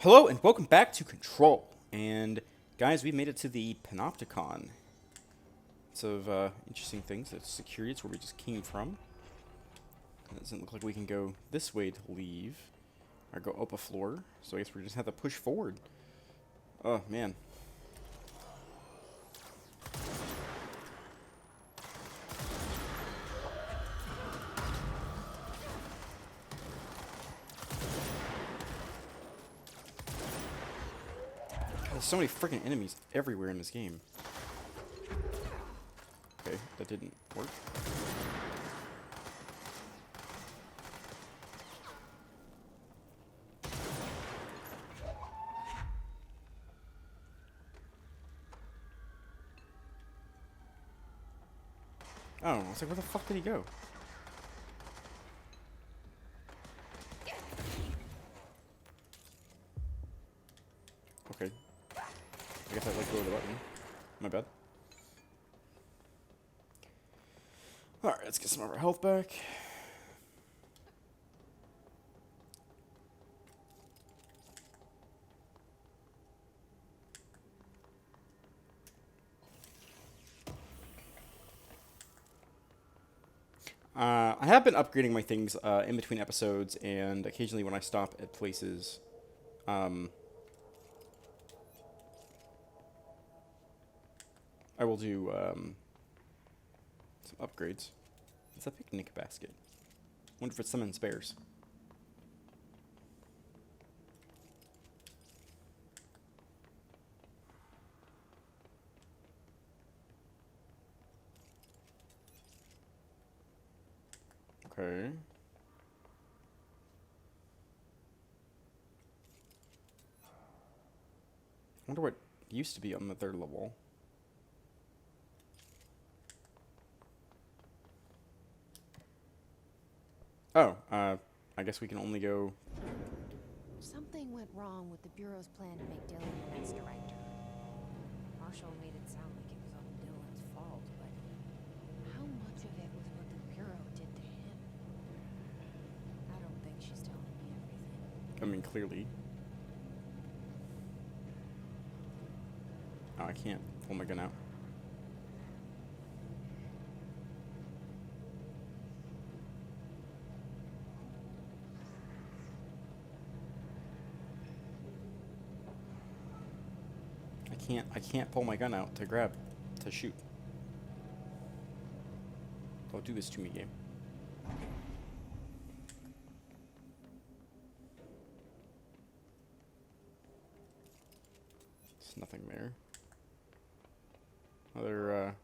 Hello and welcome back to Control. And guys, we made it to the Panopticon. It's of interesting things. It's security. It's where we just came from. It doesn't look like we can go this way to leave. Or go up a floor. So I guess we just have to push forward. Oh, man. There's so many freaking enemies everywhere in this game. Okay, that didn't work. Oh, I was like, where the fuck did he go? Okay. I guess I let go of the button. My bad. Alright, let's get some of our health back. I have been upgrading my things in between episodes, and occasionally when I stop at places, I will do some upgrades. It's a picnic basket. Wonder if it's some in spares. Okay. Wonder what used to be on the third level. Oh, I guess we can only go... Something went wrong with the Bureau's plan to make Dylan the next director. Marshall made it sound like it was all Dylan's fault, but how much of it was what the Bureau did to him? I don't think she's telling me everything. I mean, clearly. Oh, I can't pull my gun out. I can't pull my gun out to grab, to shoot. Don't do this to me, game. There's nothing there. Another,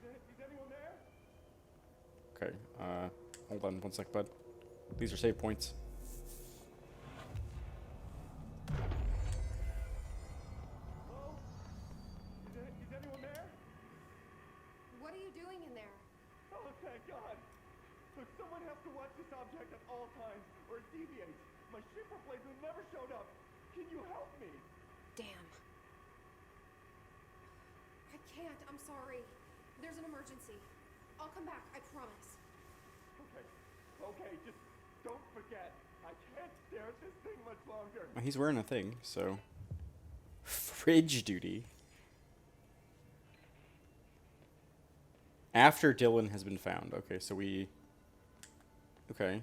Is anyone there? Okay, hold on one sec, bud. These are save points. Hello? Is anyone there? What are you doing in there? Oh, thank God. Look, someone has to watch this object at all times, or it deviates. My ship replacement never showed up. Can you help me? Damn. I can't. I'm sorry. There's an emergency. I'll come back. I promise. Okay, just don't forget. I can't stare at this thing much longer. He's wearing a thing, so... Fridge duty. After Dylan has been found. Okay, so we... Okay.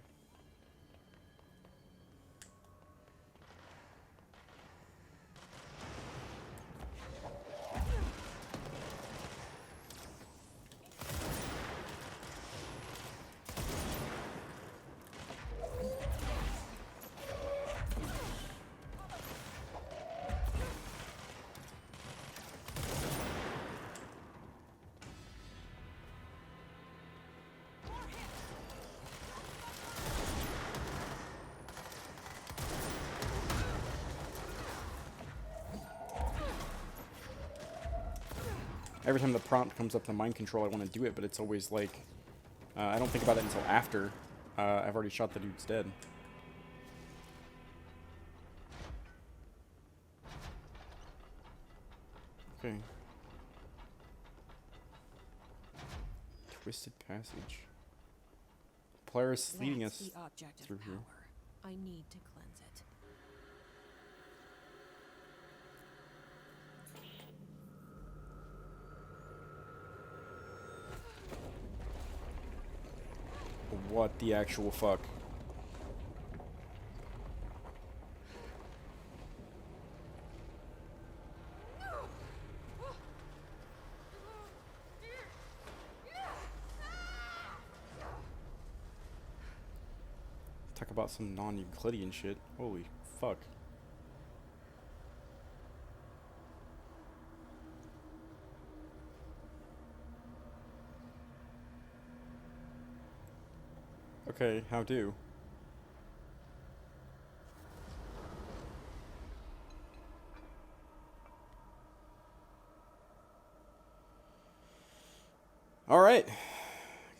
Every time the prompt comes up to mind control, I want to do it, but it's always like... I don't think about it until after I've already shot the dude's dead. Okay. Twisted passage. Polaris leading us That's the object of through here. power. I need to cleanse it. What the actual fuck? Talk about some non-Euclidean shit. Holy fuck. Okay, how do? Alright.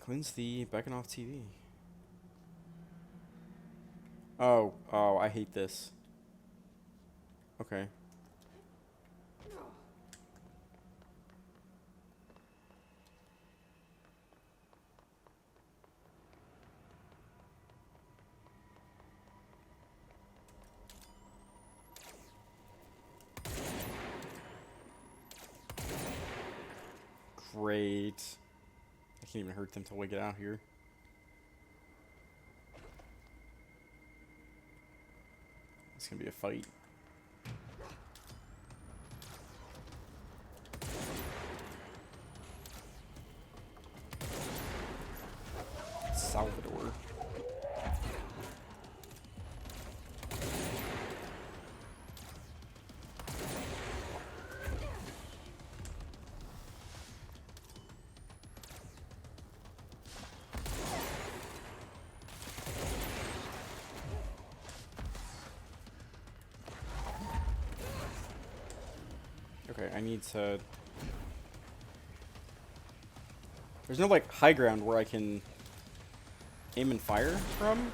Cleanse the backing off TV. Oh, I hate this. Okay. Great. I can't even hurt them till we get out here. It's gonna be a fight. Salvador. Okay, I need to... There's no, like, high ground where I can aim and fire from?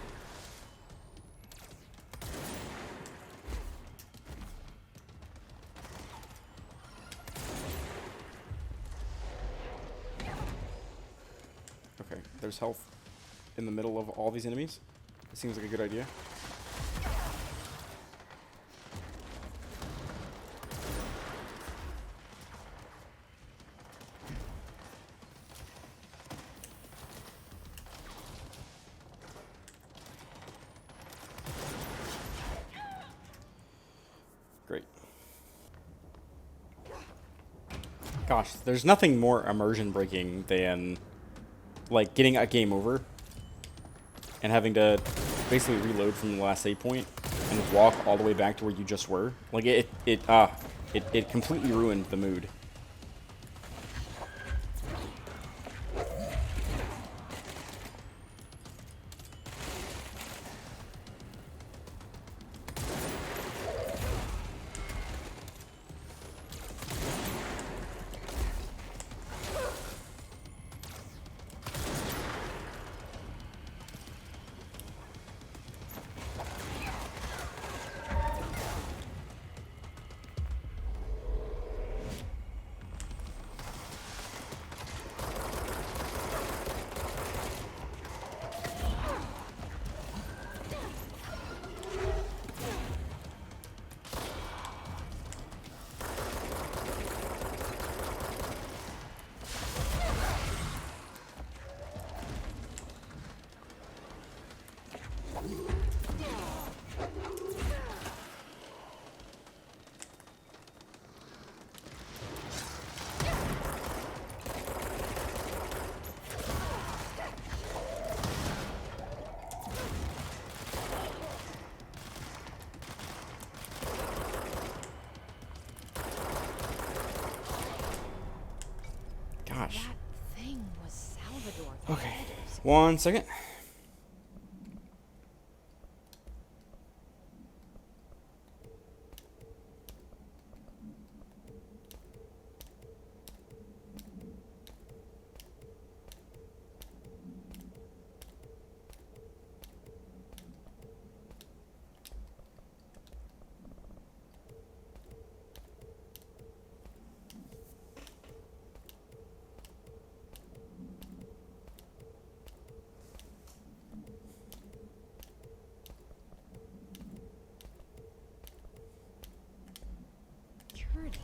Okay, there's health in the middle of all these enemies. It seems like a good idea. Great. Gosh, there's nothing more immersion breaking than like getting a game over and having to basically reload from the last save point and walk all the way back to where you just were. Like it completely ruined the mood. Gosh. That thing was Salvador. Okay. 1 second.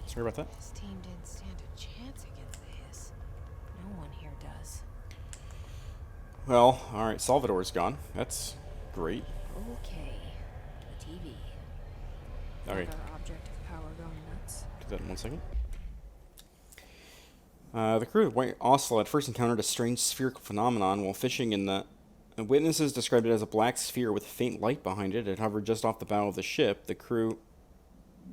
Sorry about that. This team didn't stand a chance against the Hiss. No one here does. Well, alright, Salvador's gone. That's great. Okay. The TV. Alright, Another object of power going nuts. do that in 1 second. The crew of White Ocelot first encountered a strange spherical phenomenon while fishing in the... Witnesses described it as a black sphere with a faint light behind it. It hovered just off the bow of the ship. The crew,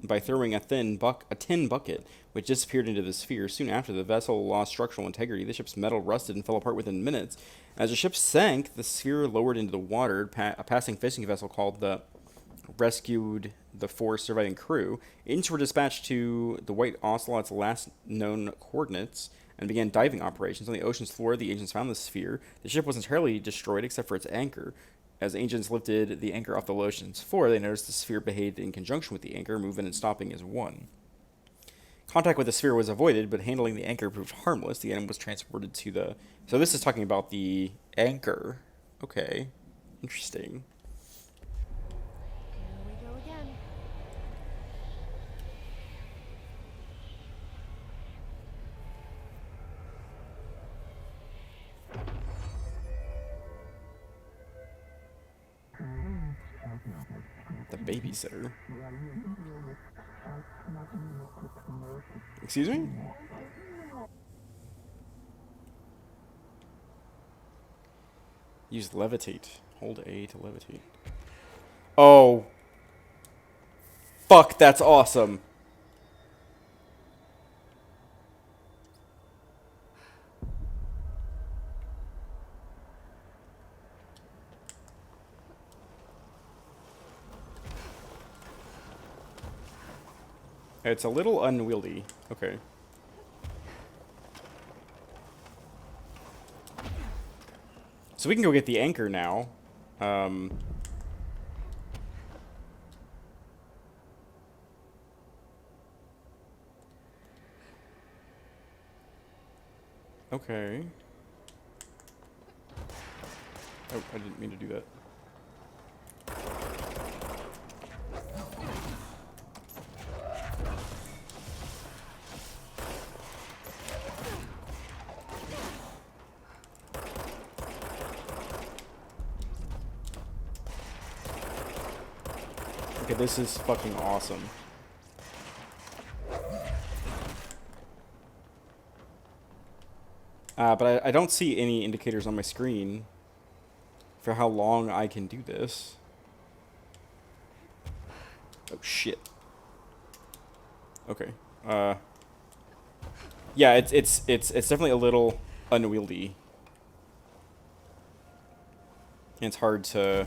by throwing a tin bucket, which disappeared into the sphere. Soon after, the vessel lost structural integrity. The ship's metal rusted and fell apart within minutes. As the ship sank, the sphere lowered into the water. A passing fishing vessel called the rescued the 4 surviving crew. Agents were dispatched to the White Ocelot's last known coordinates and began diving operations. On the ocean's floor, the agents found the sphere. The ship was entirely destroyed except for its anchor. As agents lifted the anchor off the ocean's floor, they noticed the sphere behaved in conjunction with the anchor, moving and stopping as one. Contact with the sphere was avoided, but handling the anchor proved harmless. The item was transported to the... So this is talking about the anchor. Okay. Interesting. Here we go again. The babysitter. Excuse me? Use levitate. Hold A to levitate. Oh. Fuck, that's awesome. It's a little unwieldy. Okay. So we can go get the anchor now. Okay. Oh, I didn't mean to do that. Okay, this is fucking awesome. But I don't see any indicators on my screen for how long I can do this. Oh shit. Okay. Yeah, it's definitely a little unwieldy. And it's hard to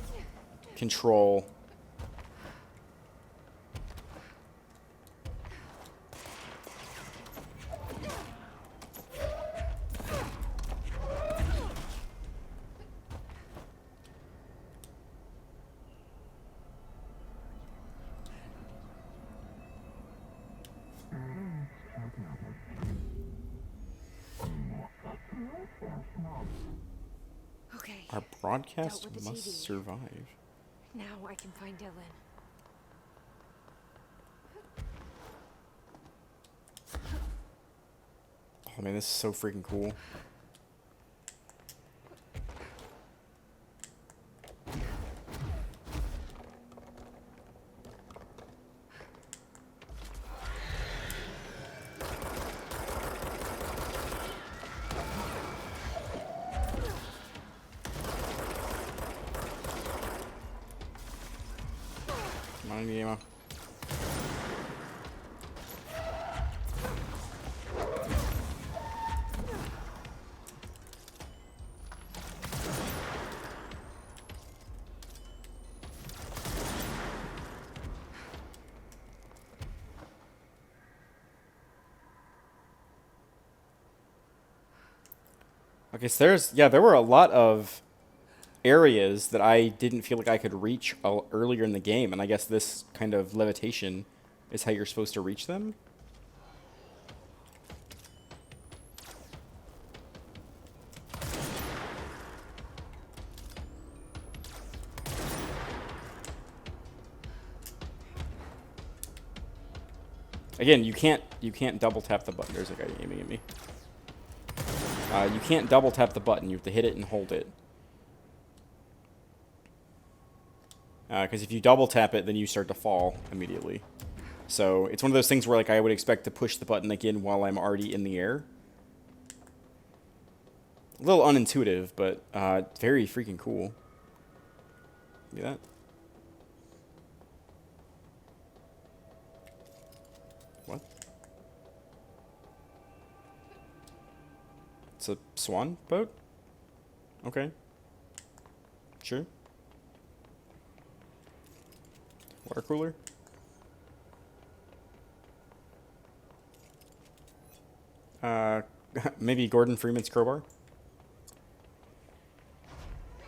control. Okay. Our broadcast Dealt with the must TV. survive. Now I can find Dylan. Oh man, this is so freaking cool. Come on, Guillermo. Okay, so there were a lot of areas that I didn't feel like I could reach earlier in the game, and I guess this kind of levitation is how you're supposed to reach them. Again, you can't double tap the button. There's a guy aiming at me. You can't double tap the button. You have to hit it and hold it. Because if you double tap it, then you start to fall immediately. So it's one of those things where like I would expect to push the button again while I'm already in the air. A little unintuitive, but very freaking cool. See that? What? It's a swan boat? Okay. Sure. Water cooler? Maybe Gordon Freeman's crowbar?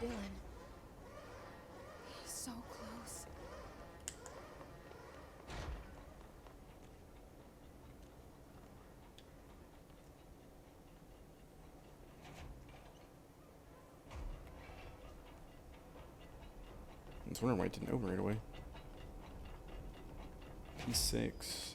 Dylan. He's so close. I was wondering why it didn't open right away. P6.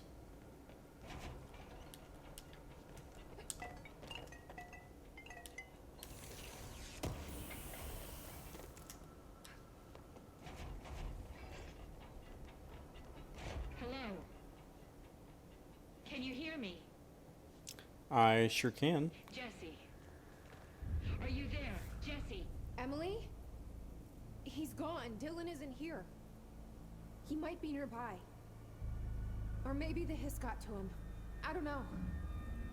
Hello? Can you hear me? I sure can. Jesse? Are you there? Jesse? Emily? He's gone. Dylan isn't here. He might be nearby. Or maybe the hiss got to him. I don't know.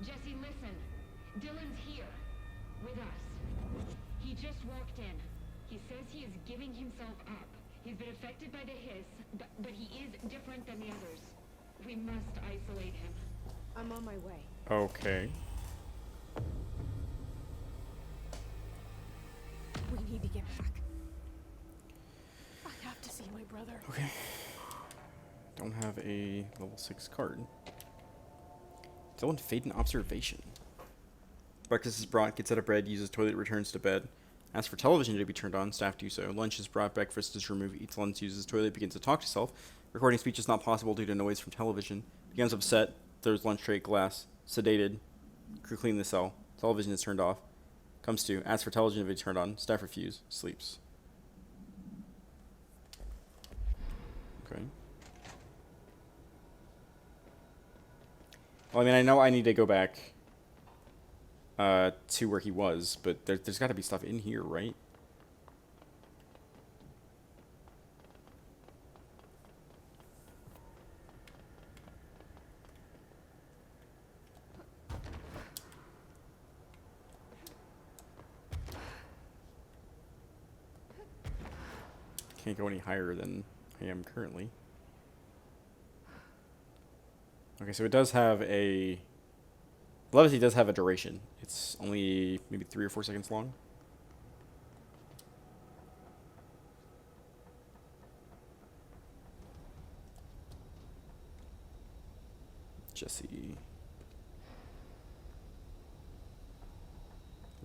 Jesse, listen. Dylan's here. With us. He just walked in. He says he is giving himself up. He's been affected by the hiss, but he is different than the others. We must isolate him. I'm on my way. Okay. We need to get back. I have to see my brother. Okay. Don't have a level 6 card. Dylan fade in observation. Breakfast is brought, gets out of bed, uses toilet, returns to bed. Asks for television to be turned on, staff do so. Lunch is brought, breakfast is removed, eats lunch, uses toilet, begins to talk to self. Recording speech is not possible due to noise from television. Becomes upset, throws lunch tray, glass, sedated. Crew clean the cell. Television is turned off. Comes to, asks for television to be turned on, staff refuse, sleeps. Okay. Well, I mean, I know I need to go back to where he was, but there's got to be stuff in here, right? Can't go any higher than I am currently. Okay, so it does have a... Levity does have a duration. It's only maybe 3 or 4 seconds long. Jesse.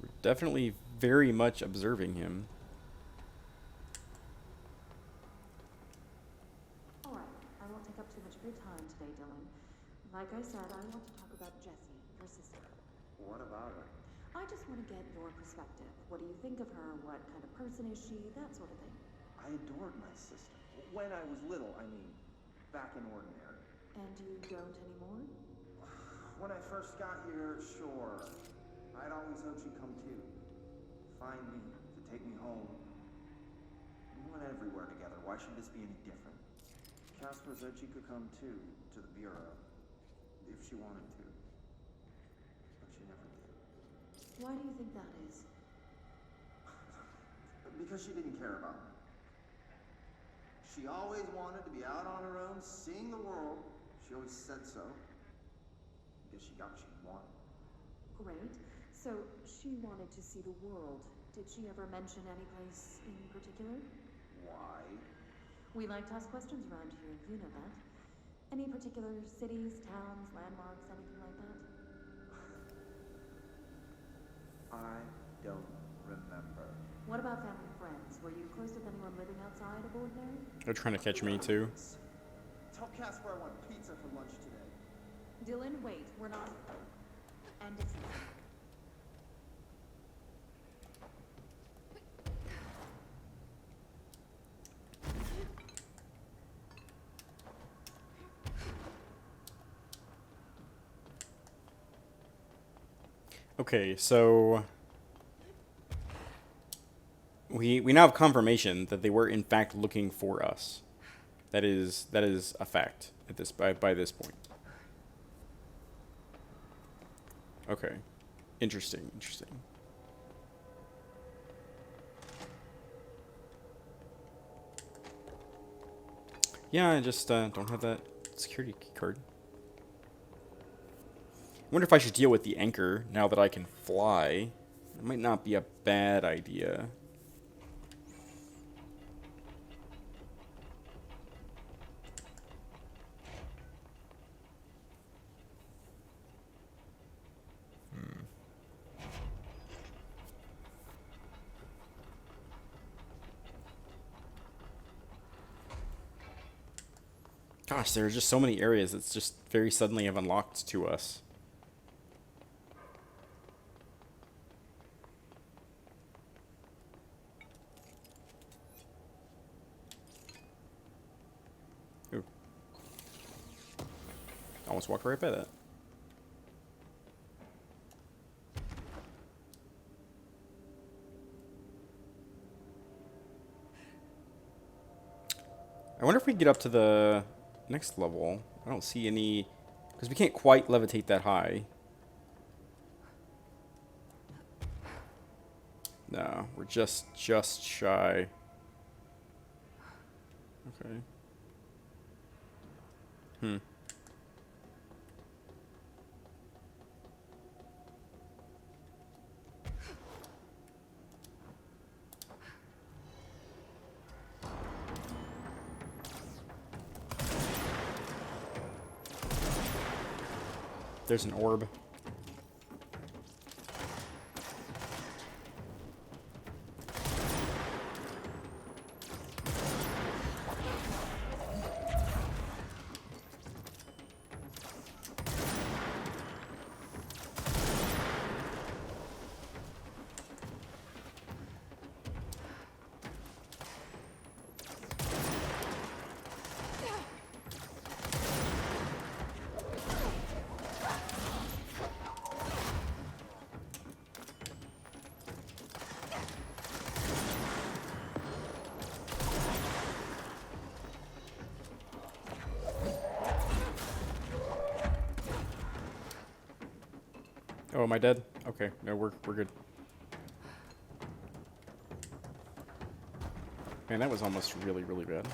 We're definitely very much observing him. All right, I won't take up too much of your time today, Dylan. Like I said, I want to talk about Jessie, your sister. What about her? I just want to get your perspective. What do you think of her? What kind of person is she? That sort of thing. I adored my sister. When I was little, I mean, back in ordinary. And you don't anymore? When I first got here, sure. I'd always hoped she'd come too. Find me, to take me home. We went everywhere together. Why should this be any different? Casper said she could come too, to the Bureau. If she wanted to. But she never did. Why do you think that is? Because she didn't care about me. She always wanted to be out on her own, seeing the world. She always said so. Because she got what she wanted. Great. So she wanted to see the world. Did she ever mention any place in particular? Why? We like to ask questions around here, you know that. Any particular cities, towns, landmarks, anything like that? I don't remember. What about family and friends? Were you close with anyone living outside of ordinary? They're trying to catch me too. Tell Casper I want pizza for lunch today. Dylan, wait, we're not. And it's. Okay, so we now have confirmation that they were in fact looking for us. That is a fact at this by this point. Okay. Interesting, interesting. Yeah, I just don't have that security key card. I wonder if I should deal with the anchor now that I can fly. It might not be a bad idea. Gosh, there are just so many areas that's just very suddenly have unlocked to us. Ooh. Almost walked right by that. I wonder if we can get up to the next level. I don't see any... Because we can't quite levitate that high. No, we're just shy. Okay. There's an orb. Oh, am I dead? Okay, no, we're good. Man, that was almost really, really bad.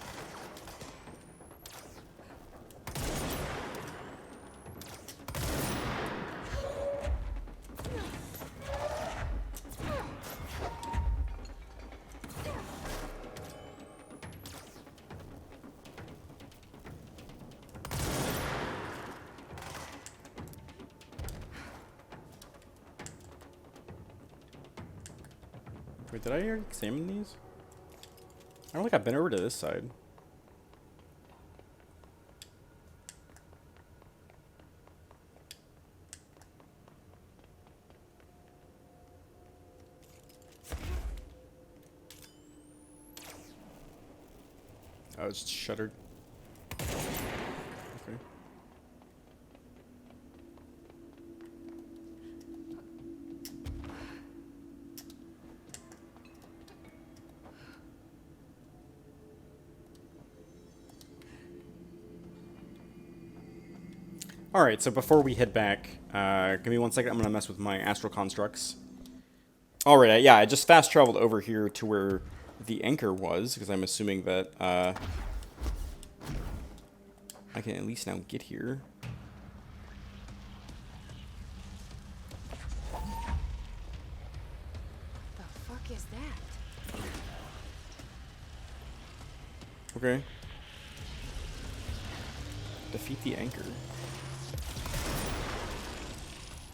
Wait, did I already examine these? I don't think I've been over to this side. Oh, it's shuttered. Okay. Alright, so before we head back, give me 1 second, I'm gonna mess with my astral constructs. Alright, yeah, I just fast traveled over here to where the anchor was, because I'm assuming that, I can at least now get here. The fuck is that? Okay. Defeat the anchor.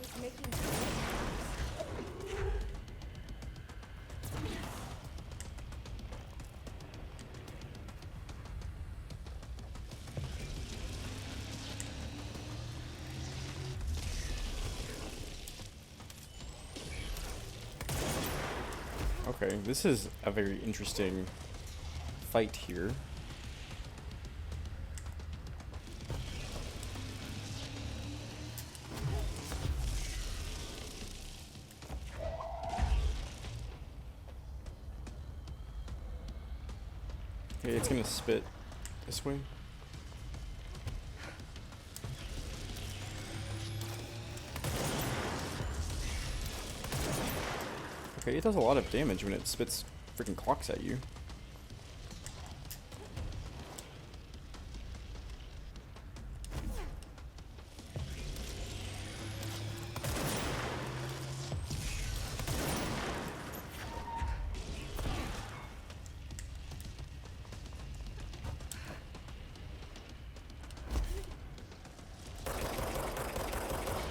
It's making Okay, this is a very interesting fight here. Okay, it's gonna spit this way. Okay, it does a lot of damage when it spits freaking clocks at you.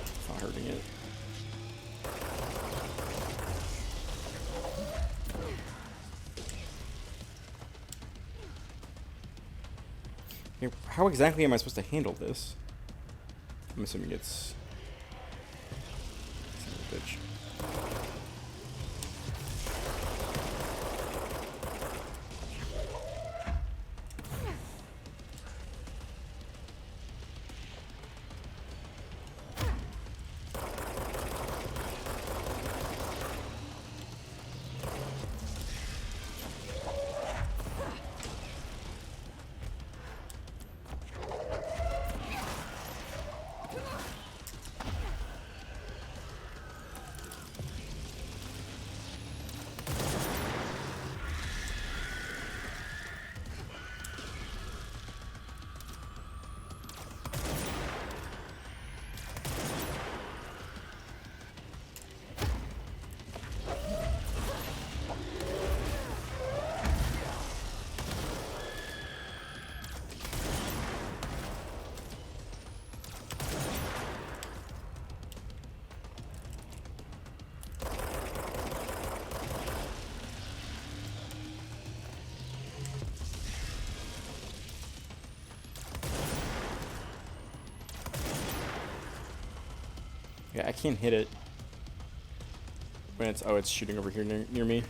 It's not hurting it. Okay, how exactly am I supposed to handle this? I'm assuming it's... Son of a bitch. Yeah, I can't hit it when it's... Oh, it's shooting over here near me.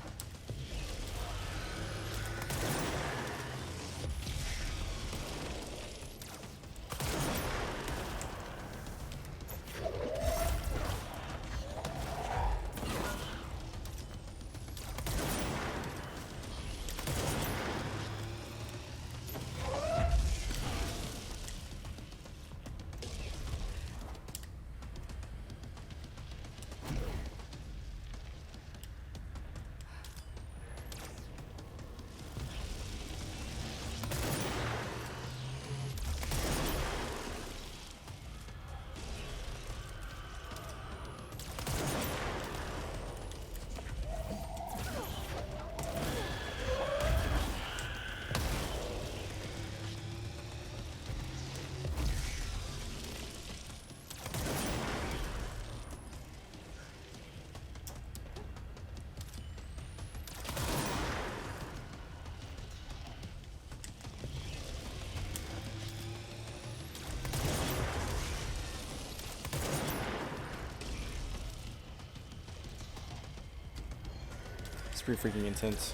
It's pretty freaking intense.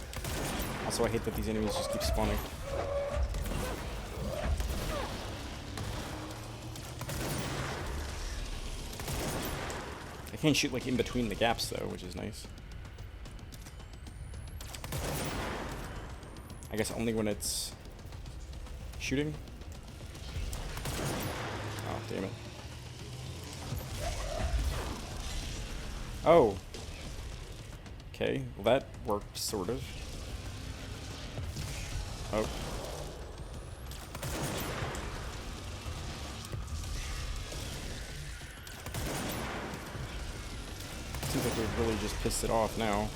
Also, I hate that these enemies just keep spawning. I can't shoot like in between the gaps though, which is nice. I guess only when it's shooting. Oh, damn it. Oh. Okay, well that worked, sort of. Oh. Seems like we've really just pissed it off now.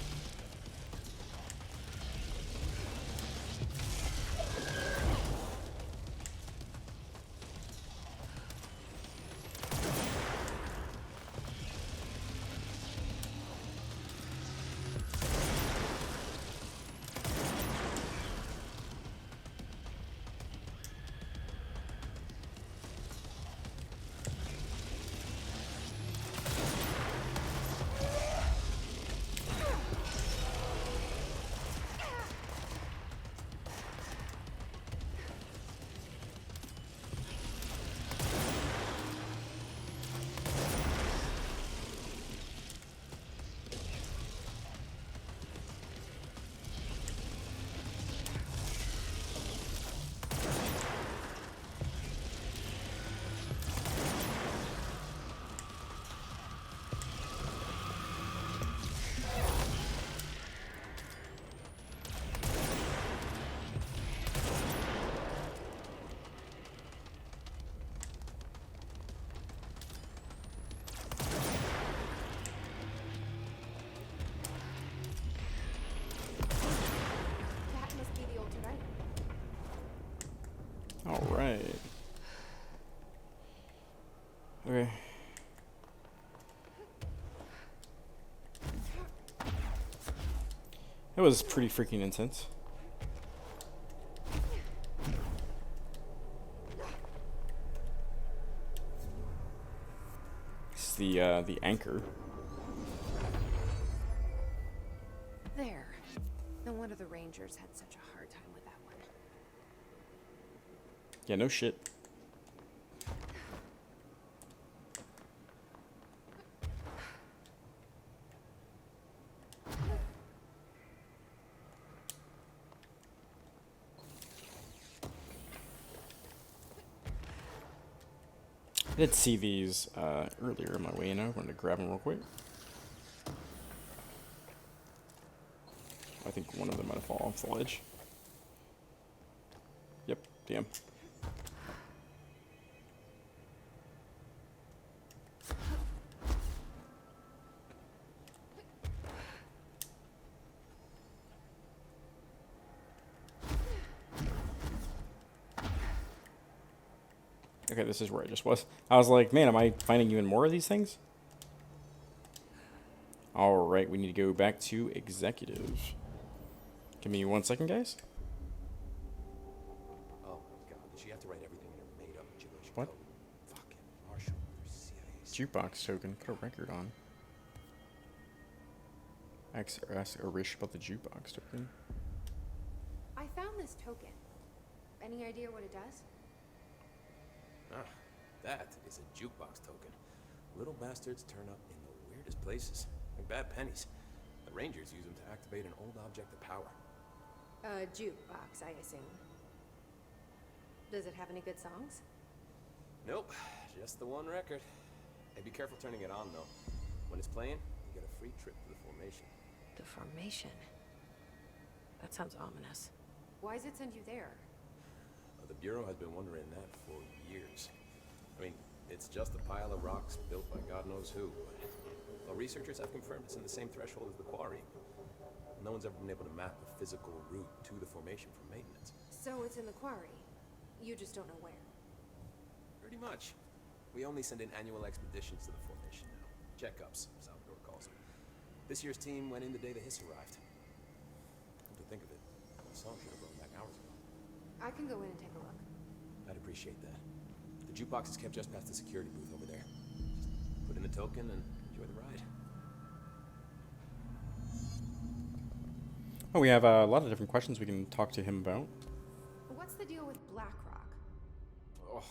Alright. Okay. That was pretty freaking intense. This is the anchor. There. No wonder the Rangers had such a hard time with that one. Yeah, no shit. I did see these earlier on my way in. I wanted to grab them real quick. I think one of them might have fallen off the ledge. Yep, damn. Okay, this is where I just was. I was like, man, am I finding even more of these things? Alright, we need to go back to executive. Give me 1 second, guys. Oh my god, did she have to write everything in her made up gibberish What? code? Fucking Marshall, they're CIA's. Jukebox token. Put a record on. Ask Arish about the jukebox token. I found this token. Any idea what it does? Ah, that is a jukebox token. Little bastards turn up in the weirdest places, like bad pennies. The Rangers use them to activate an old object of power. A jukebox, I assume. Does it have any good songs? Nope, just the one record. Hey, be careful turning it on though. When it's playing, you get a free trip to the formation. The formation. That sounds ominous. Why does it send you there? The Bureau has been wondering that for years. I mean, it's just a pile of rocks built by God knows who. Well, researchers have confirmed it's in the same threshold as the quarry. No one's ever been able to map a physical route to the formation for maintenance. So it's in the quarry. You just don't know where. Pretty much. We only send in annual expeditions to the formation now. Checkups, Salvador calls them. This year's team went in the day the Hiss arrived. Come to think of it, the song should have blown back hours ago. I can go in and take a look. I'd appreciate that. The jukebox is kept just past the security booth over there. Just put in the token and enjoy the ride. Oh, we have a lot of different questions we can talk to him about. What's the deal with Blackrock? Oh,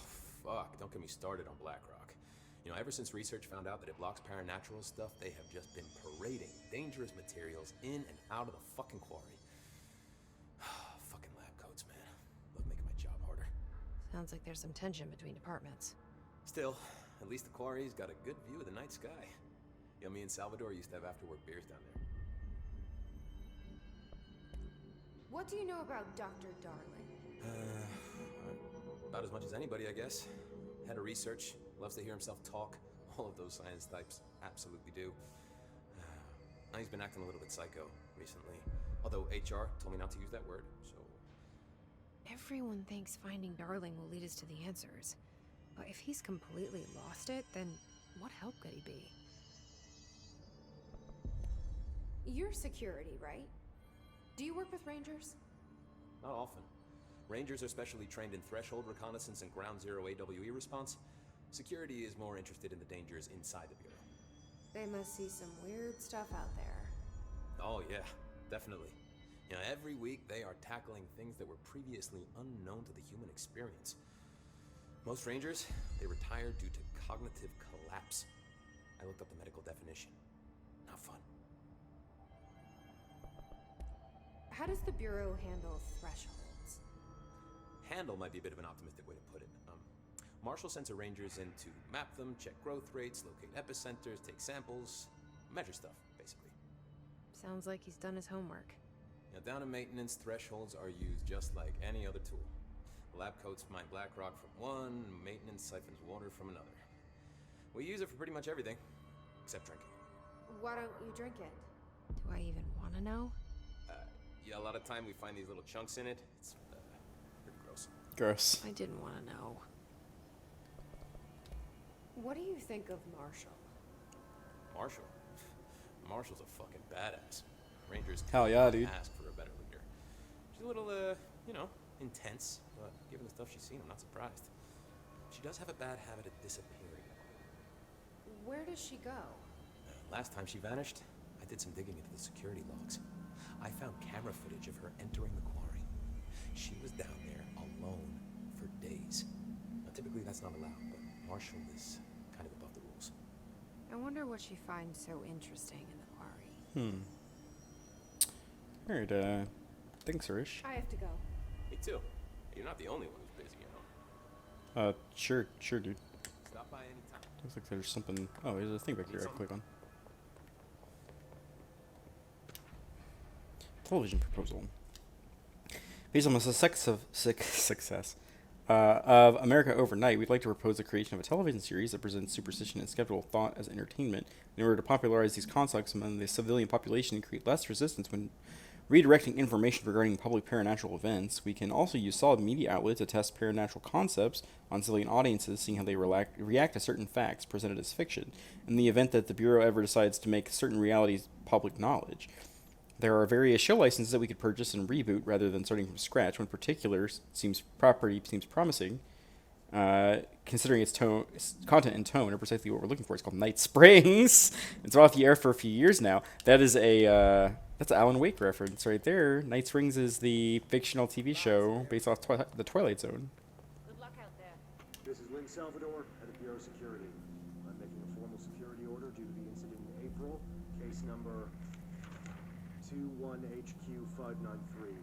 fuck. Don't get me started on BlackRock. You know, ever since research found out that it blocks paranatural stuff, they have just been parading dangerous materials in and out of the fucking quarry. Fucking lab coats, man. Love making my job harder. Sounds like there's some tension between departments. Still, at least the quarry's got a good view of the night sky. You know, me and Salvador used to have after-work beers down there. What do you know about Dr. Darling? About as much as anybody, I guess. Head of research, loves to hear himself talk. All of those science types absolutely do. Now he's been acting a little bit psycho recently. Although HR told me not to use that word, so... Everyone thinks finding Darling will lead us to the answers. But if he's completely lost it, then what help could he be? You're security, right? Do you work with Rangers? Not often. Rangers are specially trained in threshold reconnaissance and ground zero AWE response. Security is more interested in the dangers inside the Bureau. They must see some weird stuff out there. Oh yeah, definitely. You know, every week they are tackling things that were previously unknown to the human experience. Most Rangers, they retire due to cognitive collapse. I looked up the medical definition. Not fun. How does the Bureau handle thresholds? Handle might be a bit of an optimistic way to put it. Marshall sends her Rangers in to map them, check growth rates, locate epicenters, take samples, measure stuff, basically. Sounds like he's done his homework. Now, down in maintenance, thresholds are used just like any other tool. The lab coats mine black rock from one, maintenance siphons water from another. We use it for pretty much everything, except drinking. Why don't you drink it? Do I even want to know? Yeah, a lot of time we find these little chunks in it. It's pretty gross. Gross. I didn't want to know. What do you think of Marshall? Marshall? Marshall's a fucking badass. Rangers Hell yeah, cannot dude. ask for a better leader. She's a little, intense, but given the stuff she's seen, I'm not surprised. She does have a bad habit of disappearing. Where does she go? Last time she vanished, I did some digging into the security logs. I found camera footage of her entering the quarry. She was down there alone for days. Now, typically that's not allowed, but Marshall is kind of above the rules. I wonder what she finds so interesting in the quarry. Alright, thanks, Harish. I have to go. Me too. You're not the only one who's busy, you know. Sure, dude. Stop by anytime. Looks like there's something. Oh, there's a thing back here I can click on. Television proposal. Based on the success of America Overnight, we'd like to propose the creation of a television series that presents superstition and skeptical thought as entertainment in order to popularize these concepts among the civilian population and create less resistance when redirecting information regarding public paranatural events. We can also use solid media outlets to test paranatural concepts on civilian audiences, seeing how they react to certain facts presented as fiction, in the event that the Bureau ever decides to make certain realities public knowledge. There are various show licenses that we could purchase and reboot rather than starting from scratch. One particular property seems promising, considering its content and tone are precisely what we're looking for. It's called Night Springs. It's been off the air for a few years now. That is that's an Alan Wake reference right there. Night Springs is the fictional TV show based off the Twilight Zone. Good luck out there. This is Lynn Salvador, head of Bureau Security. I'm making a formal security order due to the incident in April, case number 21HQ593.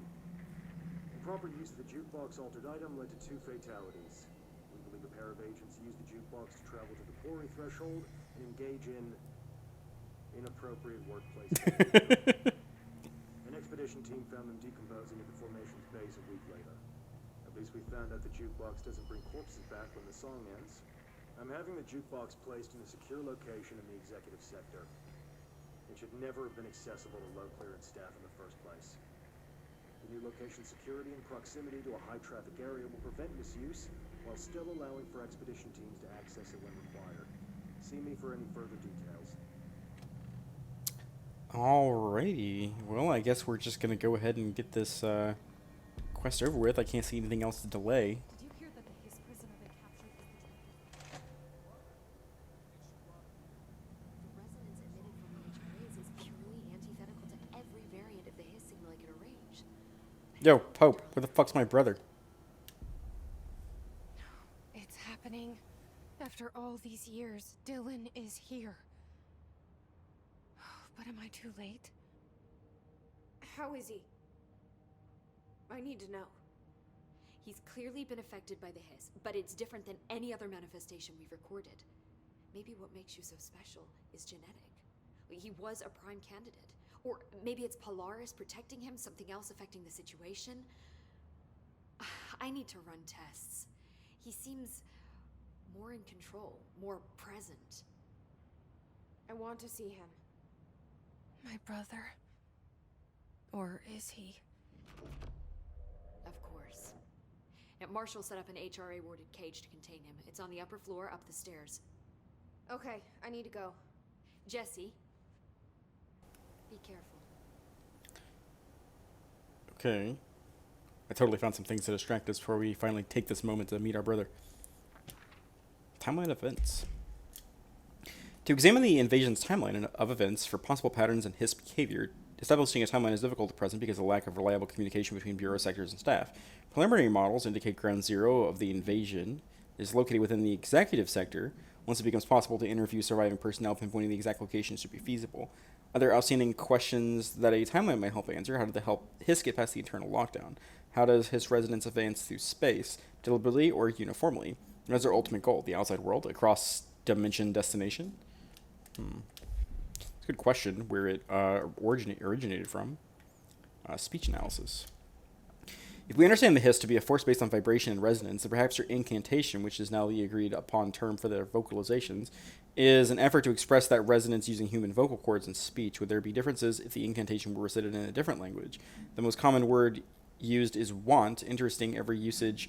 Improper use of the jukebox altered item led to 2 fatalities. We believe a pair of agents used the jukebox to travel to the quarry threshold and engage in inappropriate workplace behavior. An expedition team found them decomposing at the formation's base a week later. At least we found out the jukebox doesn't bring corpses back when the song ends. I'm having the jukebox placed in a secure location in the executive sector. It should never have been accessible to low clearance staff in the first place. The new location security and proximity to a high-traffic area will prevent misuse, while still allowing for expedition teams to access it when required. See me for any further details. Alrighty. Well, I guess we're just gonna go ahead and get this quest over with. I can't see anything else to delay. Did you hear that the Hiss prisoner they captured is the The resonance emitted from the HRAs is purely antithetical to every variant of the Hiss signal I could arrange. Yo, Pope, where the fuck's my brother? It's happening. After all these years, Dylan is here. But am I too late? How is he? I need to know. He's clearly been affected by the Hiss, but it's different than any other manifestation we've recorded. Maybe what makes you so special is genetic. He was a prime candidate. Or maybe it's Polaris protecting him, something else affecting the situation. I need to run tests. He seems more in control, more present. I want to see him. My brother? Or is he? Of course. Now, Marshall set up an HRA-warded cage to contain him. It's on the upper floor, up the stairs. Okay, I need to go. Jesse, be careful. Okay. I totally found some things to distract us before we finally take this moment to meet our brother. Timeline events. To examine the invasion's timeline of events for possible patterns in Hiss behavior, establishing a timeline is difficult at present because of the lack of reliable communication between Bureau sectors and staff. Preliminary models indicate ground zero of the invasion is located within the executive sector. Once it becomes possible to interview surviving personnel, pinpointing the exact location should be feasible. Other outstanding questions that a timeline might help answer: how did the Hiss get past the internal lockdown? How does Hiss resonance advance through space, deliberately or uniformly? What is their ultimate goal? The outside world? A cross-dimension destination? It's a good question where it originated from. Speech analysis. If we understand the Hiss to be a force based on vibration and resonance, then perhaps their incantation, which is now the agreed upon term for their vocalizations, is an effort to express that resonance using human vocal cords and speech. Would there be differences if the incantation were recited in a different language? The most common word used is want. Interesting, every usage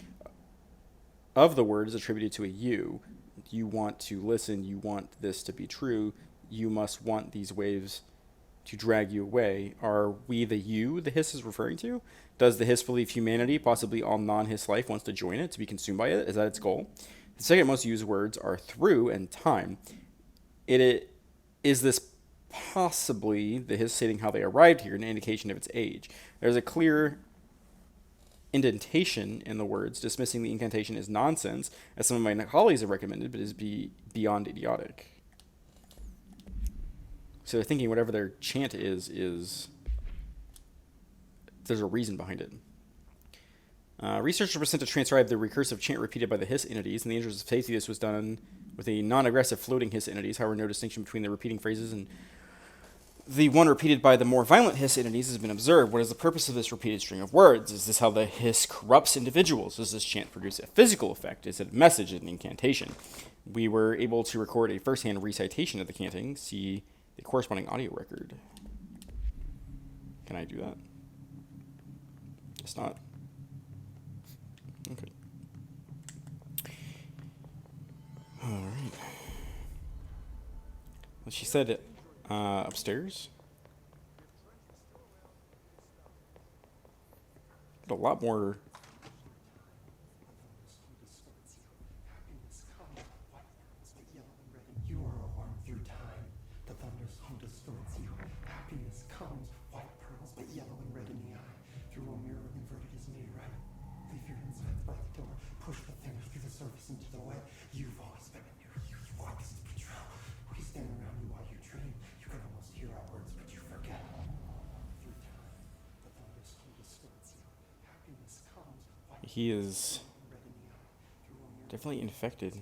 of the word is attributed to a you. You want to listen, you want this to be true, you must want these waves to drag you away. Are we the you the hiss is referring to? Does the hiss believe humanity, possibly all non-hiss life, wants to join it, to be consumed by it? Is that its goal? The second most used words are through and time. Is this possibly the hiss stating how they arrived here, an indication of its age? There's a clear indentation in the words, dismissing the incantation as nonsense, as some of my colleagues have recommended, but is beyond idiotic. So they're thinking whatever their chant is there's a reason behind it. Researchers were sent to transcribe the recursive chant repeated by the hiss entities. In the interest of safety, this was done with a non-aggressive floating hiss entities. However, no distinction between the repeating phrases and the one repeated by the more violent hiss entities has been observed. What is the purpose of this repeated string of words? Is this how the hiss corrupts individuals? Does this chant produce a physical effect? Is it a message, an incantation? We were able to record a first-hand recitation of the chanting. See the corresponding audio record. Can I do that? It's not. Okay. All right. Well, she said upstairs. But a lot more. You are a worm through time. The thunders home distorts you. Happiness comes, white pearls, but yellow and red in the eye. Through a mirror inverted is made right. Leave your insides by the door. Push the fingers through the surface into the wet. You've always been in your youth. Walk as the patrol. We stand around you while you dream. You can almost hear our words, but you forget. Through time, the thunders home distorts you. Happiness comes, white He is definitely infected.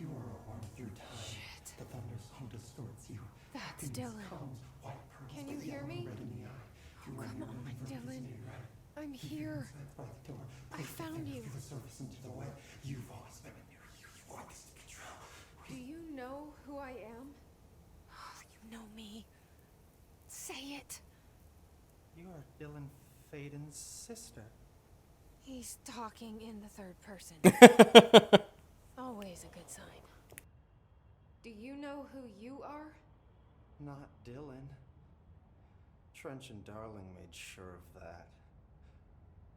You are a worm through time. Shit. The thunders home distorts you. That's Happiness Dylan. comes, white pearls, Can but you hear yellow me? and red in the eye. Through a Come mirror on, inverted is Dylan. made right. I'm Leave your here. insides by the door. I Push the found fingers you. through the surface into the wet. You've always been in your youth. Walk as the patrol. Do you know who I am? You know me. Say it. You are Dylan Faden's sister. He's talking in the third person. Always a good sign. Do you know who you are? Not Dylan. Trench and Darling made sure of that.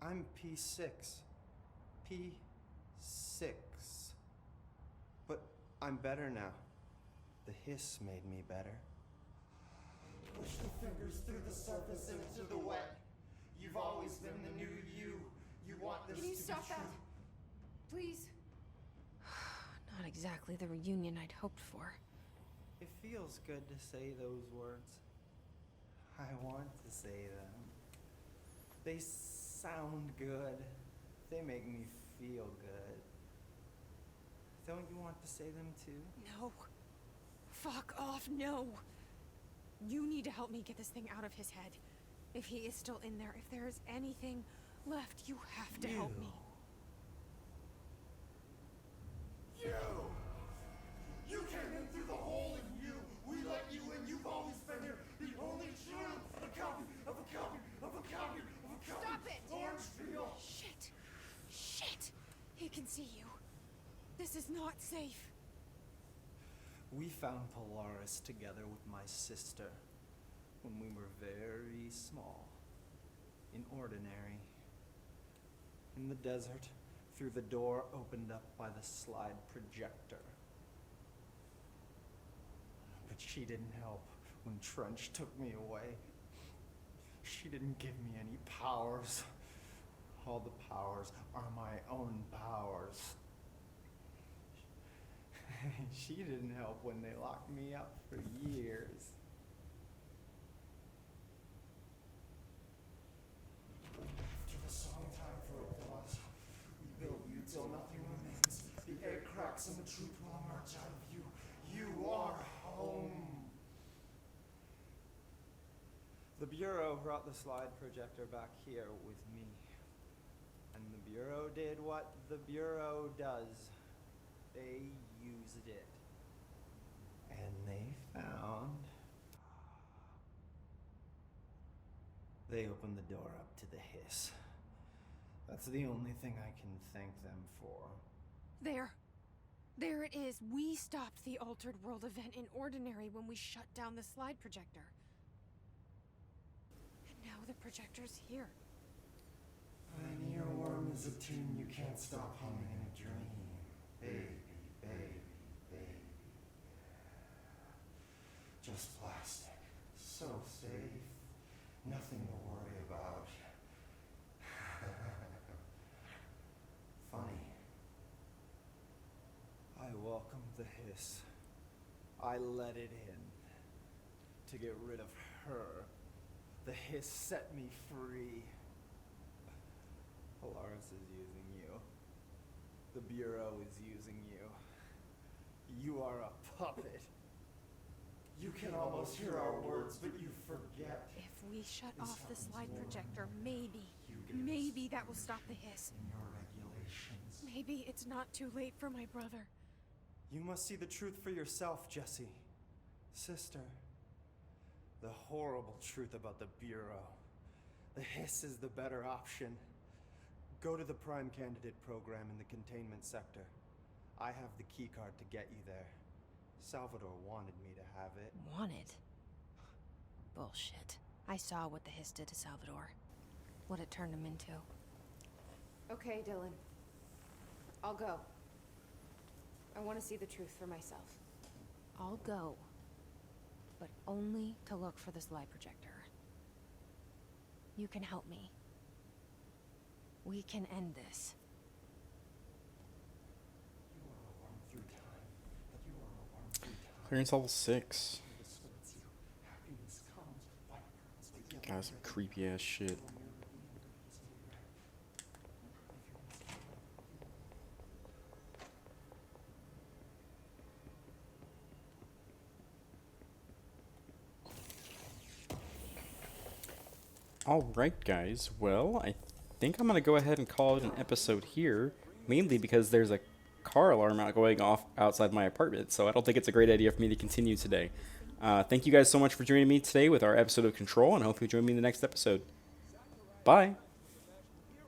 I'm P6. P6. But I'm better now. The hiss made me better. Push the fingers through the surface into the wet. You've always been the new you. You want this Can you to stop be true. that? Please? Not exactly the reunion I'd hoped for. It feels good to say those words. I want to say them. They sound good. They make me feel good. Don't you want to say them too? No. Fuck off, no. You need to help me get this thing out of his head. If he is still in there, if there is anything left, you have to help me. You came in through the hole in you. We let you in. You've always been here. The only true. A copy of a copy of a copy of a copy. Stop it! Orange peel. Shit. Shit. He can see you. This is not safe. We found Polaris together with my sister when we were very small, ordinary. In the desert, through the door opened up by the slide projector. But she didn't help when Trench took me away. She didn't give me any powers. All the powers are my own powers. She didn't help when they locked me up for years. After the song time for applause, we build you till nothing remains. The air cracks and the truth will emerge out of you. You are home. The Bureau brought the slide projector back here with me. And the Bureau did what the Bureau does. They used it. And they found... They opened the door up to the hiss. That's the only thing I can thank them for. There. There it is. We stopped the Altered World event in Ordinary when we shut down the slide projector. And now the projector's here. An earworm is a tune you can't stop humming in a dream. Baby, baby, baby. Just plastic. So safe. Nothing to worry about. Funny. I welcomed the hiss. I let it in. To get rid of her. The hiss set me free. Polaris is using you. The Bureau is using you. You are a puppet. You can almost hear our words, but you forget. If we shut off the slide projector, maybe that will stop the hiss. In your regulations. Maybe it's not too late for my brother. You must see the truth for yourself, Jesse. Sister. The horrible truth about the Bureau. The hiss is the better option. Go to the Prime Candidate program in the containment sector. I have the keycard to get you there. Salvador wanted me to have it. Wanted? Bullshit. I saw what the hiss did to Salvador. What it turned him into. Okay, Dylan. I'll go. I want to see the truth for myself. I'll go. But only to look for the slide projector. You can help me. We can end this. You are a worm through time, but you are a worm through time. Clearance level 6. Distorts you. Happiness comes, white pearls, but yellow Guys, some red. creepy ass shit. Alright guys, well, I think I'm going to go ahead and call it an episode here, mainly because there's a car alarm going off outside my apartment, so I don't think it's a great idea for me to continue today. Thank you guys so much for joining me today with our episode of Control, and I hope you join me in the next episode. Bye!